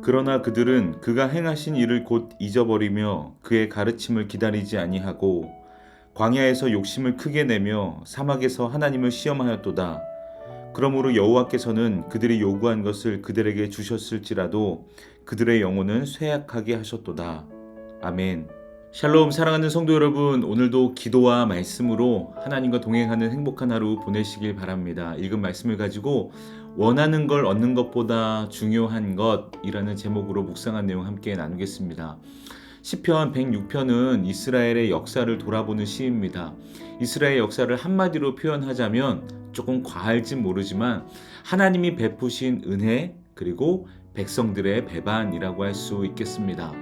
그러나 그들은 그가 행하신 일을 곧 잊어버리며 그의 가르침을 기다리지 아니하고 광야에서 욕심을 크게 내며 사막에서 하나님을 시험하였도다. 그러므로 여호와께서는 그들이 요구한 것을 그들에게 주셨을지라도 그들의 영혼은 쇠약하게 하셨도다. 아멘. 샬롬. 사랑하는 성도 여러분, 오늘도 기도와 말씀으로 하나님과 동행하는 행복한 하루 보내시길 바랍니다. 읽은 말씀을 가지고 원하는 걸 얻는 것보다 중요한 것이라는 제목으로 묵상한 내용 함께 나누겠습니다. 시편 106편은 이스라엘의 역사를 돌아보는 시입니다. 이스라엘 역사를 한마디로 표현하자면 조금 과할진 모르지만 하나님이 베푸신 은혜 그리고 백성들의 배반이라고 할 수 있겠습니다.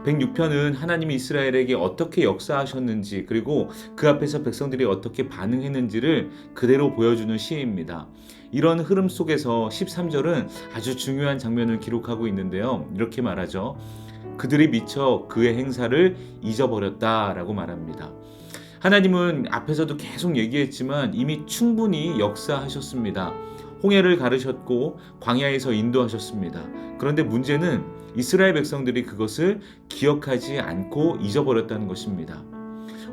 106편은 하나님이 이스라엘에게 어떻게 역사하셨는지 그리고 그 앞에서 백성들이 어떻게 반응했는지를 그대로 보여주는 시입니다. 이런 흐름 속에서 13절은 아주 중요한 장면을 기록하고 있는데요. 이렇게 말하죠. 그들이 미쳐 그의 행사를 잊어버렸다라고 말합니다. 하나님은 앞에서도 계속 얘기했지만 이미 충분히 역사하셨습니다. 홍해를 가르셨고 광야에서 인도하셨습니다. 그런데 문제는 이스라엘 백성들이 그것을 기억하지 않고 잊어버렸다는 것입니다.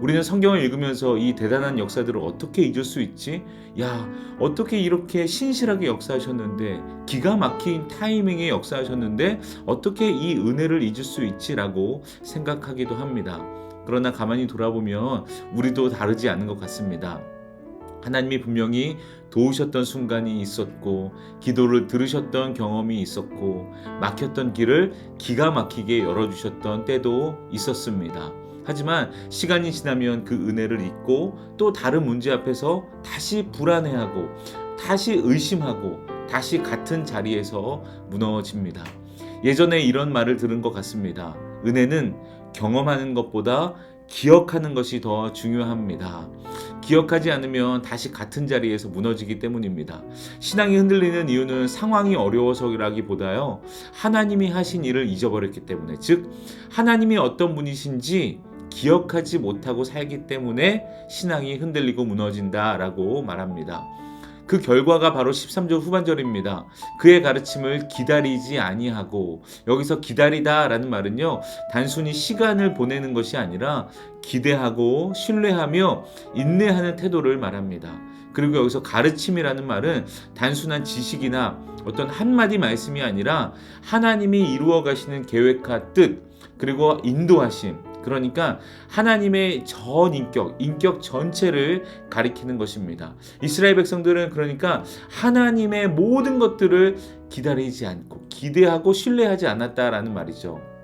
우리는 성경을 읽으면서 이 대단한 역사들을 어떻게 잊을 수 있지? 야, 어떻게 이렇게 신실하게 역사하셨는데, 기가 막힌 타이밍에 역사하셨는데 어떻게 이 은혜를 잊을 수 있지라고 생각하기도 합니다. 그러나 가만히 돌아보면 우리도 다르지 않은 것 같습니다. 하나님이 분명히 도우셨던 순간이 있었고 기도를 들으셨던 경험이 있었고 막혔던 길을 기가 막히게 열어주셨던 때도 있었습니다. 하지만 시간이 지나면 그 은혜를 잊고 또 다른 문제 앞에서 다시 불안해하고 다시 의심하고 다시 같은 자리에서 무너집니다. 예전에 이런 말을 들은 것 같습니다. 은혜는 경험하는 것보다 기억하는 것이 더 중요합니다. 기억하지 않으면 다시 같은 자리에서 무너지기 때문입니다. 신앙이 흔들리는 이유는 상황이 어려워서라기보다요, 하나님이 하신 일을 잊어버렸기 때문에, 즉 하나님이 어떤 분이신지 기억하지 못하고 살기 때문에 신앙이 흔들리고 무너진다라고 말합니다. 그 결과가 바로 13절 후반절입니다. 그의 가르침을 기다리지 아니하고, 여기서 기다리다라는 말은요, 단순히 시간을 보내는 것이 아니라 기대하고 신뢰하며 인내하는 태도를 말합니다. 그리고 여기서 가르침이라는 말은 단순한 지식이나 어떤 한마디 말씀이 아니라 하나님이 이루어 가시는 계획과 뜻, 그리고 인도하심, 그러니까 하나님의 전 인격 전체를 가리키는 것입니다. 이스라엘 백성들은 그러니까 하나님의 모든 것들을 기다리지 않고 기대하고 신뢰하지 않았다라는 말이죠.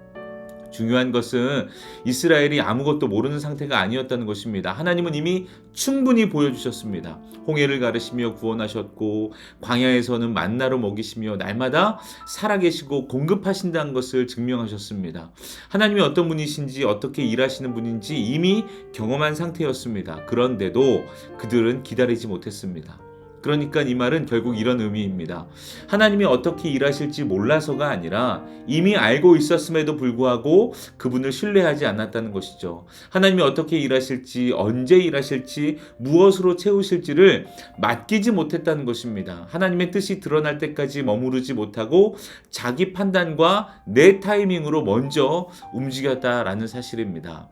중요한 것은 이스라엘이 아무것도 모르는 상태가 아니었다는 것입니다. 하나님은 이미 충분히 보여주셨습니다. 홍해를 가르시며 구원하셨고 광야에서는 만나로 먹이시며 날마다 살아계시고 공급하신다는 것을 증명하셨습니다. 하나님이 어떤 분이신지 어떻게 일하시는 분인지 이미 경험한 상태였습니다. 그런데도 그들은 기다리지 못했습니다. 그러니까 이 말은 결국 이런 의미입니다. 하나님이 어떻게 일하실지 몰라서가 아니라 이미 알고 있었음에도 불구하고 그분을 신뢰하지 않았다는 것이죠. 하나님이 어떻게 일하실지, 언제 일하실지, 무엇으로 채우실지를 맡기지 못했다는 것입니다. 하나님의 뜻이 드러날 때까지 머무르지 못하고 자기 판단과 내 타이밍으로 먼저 움직였다라는 사실입니다.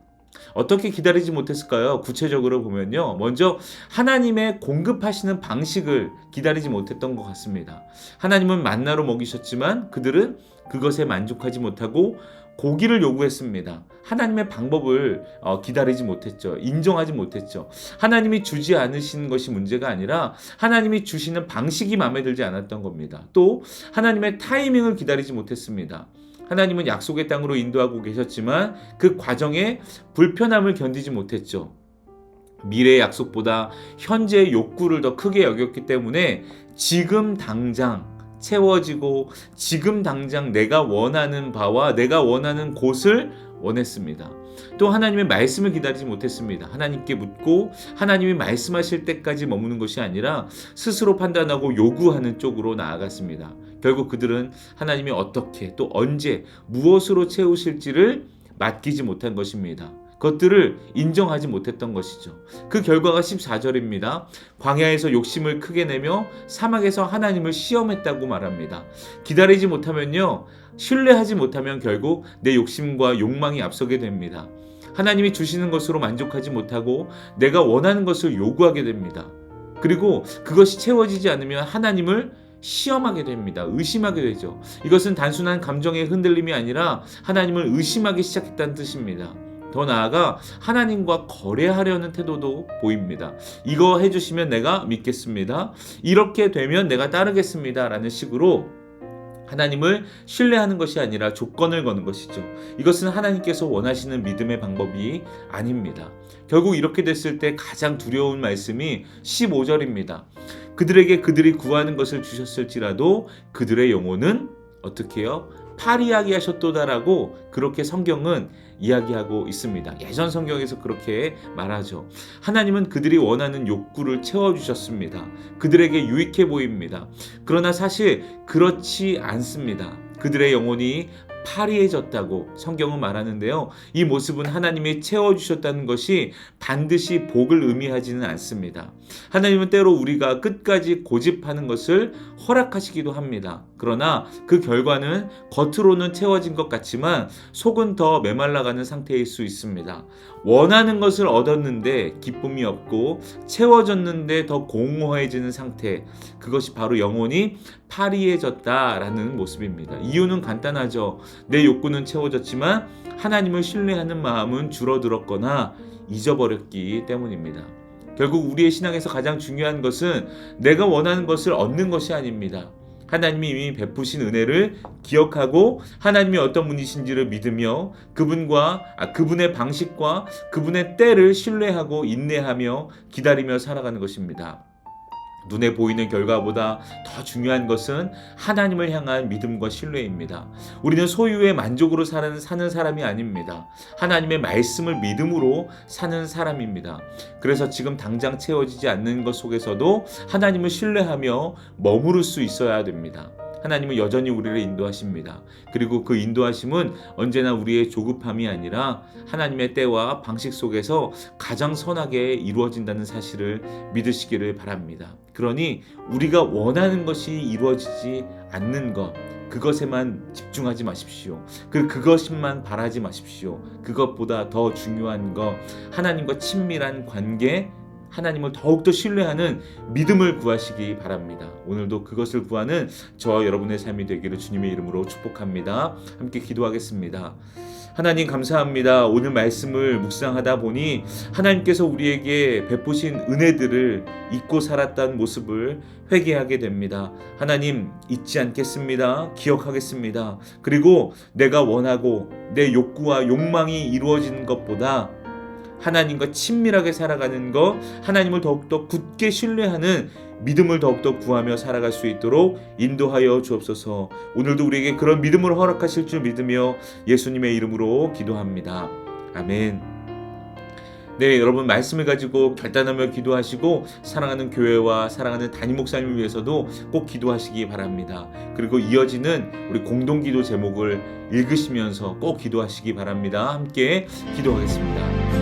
어떻게 기다리지 못했을까요? 구체적으로 보면요, 먼저 하나님의 공급하시는 방식을 기다리지 못했던 것 같습니다. 하나님은 만나로 먹이셨지만 그들은 그것에 만족하지 못하고 고기를 요구했습니다. 하나님의 방법을 기다리지 못했죠. 인정하지 못했죠. 하나님이 주지 않으신 것이 문제가 아니라 하나님이 주시는 방식이 마음에 들지 않았던 겁니다. 또 하나님의 타이밍을 기다리지 못했습니다. 하나님은 약속의 땅으로 인도하고 계셨지만 그 과정에 불편함을 견디지 못했죠. 미래의 약속보다 현재의 욕구를 더 크게 여겼기 때문에 지금 당장 채워지고 지금 당장 내가 원하는 바와 내가 원하는 곳을 원했습니다. 또 하나님의 말씀을 기다리지 못했습니다. 하나님께 묻고 하나님이 말씀하실 때까지 머무는 것이 아니라 스스로 판단하고 요구하는 쪽으로 나아갔습니다. 결국 그들은 하나님이 어떻게 또 언제 무엇으로 채우실지를 맡기지 못한 것입니다. 그것들을 인정하지 못했던 것이죠. 그 결과가 14절입니다. 광야에서 욕심을 크게 내며 사막에서 하나님을 시험했다고 말합니다. 기다리지 못하면요, 신뢰하지 못하면 결국 내 욕심과 욕망이 앞서게 됩니다. 하나님이 주시는 것으로 만족하지 못하고 내가 원하는 것을 요구하게 됩니다. 그리고 그것이 채워지지 않으면 하나님을 시험하게 됩니다. 의심하게 되죠. 이것은 단순한 감정의 흔들림이 아니라 하나님을 의심하기 시작했다는 뜻입니다. 더 나아가 하나님과 거래하려는 태도도 보입니다. 이거 해주시면 내가 믿겠습니다. 이렇게 되면 내가 따르겠습니다. 라는 식으로 하나님을 신뢰하는 것이 아니라 조건을 거는 것이죠. 이것은 하나님께서 원하시는 믿음의 방법이 아닙니다. 결국 이렇게 됐을 때 가장 두려운 말씀이 15절입니다. 그들에게 그들이 구하는 것을 주셨을지라도 그들의 영혼은 어떻게 해요? 파리하게 하셨도다라고 그렇게 성경은 이야기하고 있습니다. 예전 성경에서 그렇게 말하죠. 하나님은 그들이 원하는 욕구를 채워주셨습니다. 그들에게 유익해 보입니다. 그러나 사실 그렇지 않습니다. 그들의 영혼이 파리해졌다고 성경은 말하는데요. 이 모습은 하나님이 채워주셨다는 것이 반드시 복을 의미하지는 않습니다. 하나님은 때로 우리가 끝까지 고집하는 것을 허락하시기도 합니다. 그러나 그 결과는 겉으로는 채워진 것 같지만 속은 더 메말라가는 상태일 수 있습니다. 원하는 것을 얻었는데 기쁨이 없고 채워졌는데 더 공허해지는 상태, 그것이 바로 영혼이 파리해졌다라는 모습입니다. 이유는 간단하죠. 내 욕구는 채워졌지만 하나님을 신뢰하는 마음은 줄어들었거나 잊어버렸기 때문입니다. 결국 우리의 신앙에서 가장 중요한 것은 내가 원하는 것을 얻는 것이 아닙니다. 하나님이 이미 베푸신 은혜를 기억하고 하나님이 어떤 분이신지를 믿으며 그분의 방식과 그분의 때를 신뢰하고 인내하며 기다리며 살아가는 것입니다. 눈에 보이는 결과보다 더 중요한 것은 하나님을 향한 믿음과 신뢰입니다. 우리는 소유의 만족으로 사는 사람이 아닙니다. 하나님의 말씀을 믿음으로 사는 사람입니다. 그래서 지금 당장 채워지지 않는 것 속에서도 하나님을 신뢰하며 머무를 수 있어야 됩니다. 하나님은 여전히 우리를 인도하십니다. 그리고 그 인도하심은 언제나 우리의 조급함이 아니라 하나님의 때와 방식 속에서 가장 선하게 이루어진다는 사실을 믿으시기를 바랍니다. 그러니 우리가 원하는 것이 이루어지지 않는 것, 그것에만 집중하지 마십시오. 그것만 바라지 마십시오. 그것보다 더 중요한 것, 하나님과 친밀한 관계, 하나님을 더욱더 신뢰하는 믿음을 구하시기 바랍니다. 오늘도 그것을 구하는 저와 여러분의 삶이 되기를 주님의 이름으로 축복합니다. 함께 기도하겠습니다. 하나님 감사합니다. 오늘 말씀을 묵상하다 보니 하나님께서 우리에게 베푸신 은혜들을 잊고 살았던 모습을 회개하게 됩니다. 하나님 잊지 않겠습니다. 기억하겠습니다. 그리고 내가 원하고 내 욕구와 욕망이 이루어지는 것보다 하나님과 친밀하게 살아가는 것, 하나님을 더욱더 굳게 신뢰하는 믿음을 더욱더 구하며 살아갈 수 있도록 인도하여 주옵소서. 오늘도 우리에게 그런 믿음을 허락하실 줄 믿으며 예수님의 이름으로 기도합니다. 아멘. 네, 여러분 말씀을 가지고 결단하며 기도하시고 사랑하는 교회와 사랑하는 담임 목사님을 위해서도 꼭 기도하시기 바랍니다. 그리고 이어지는 우리 공동기도 제목을 읽으시면서 꼭 기도하시기 바랍니다. 함께 기도하겠습니다.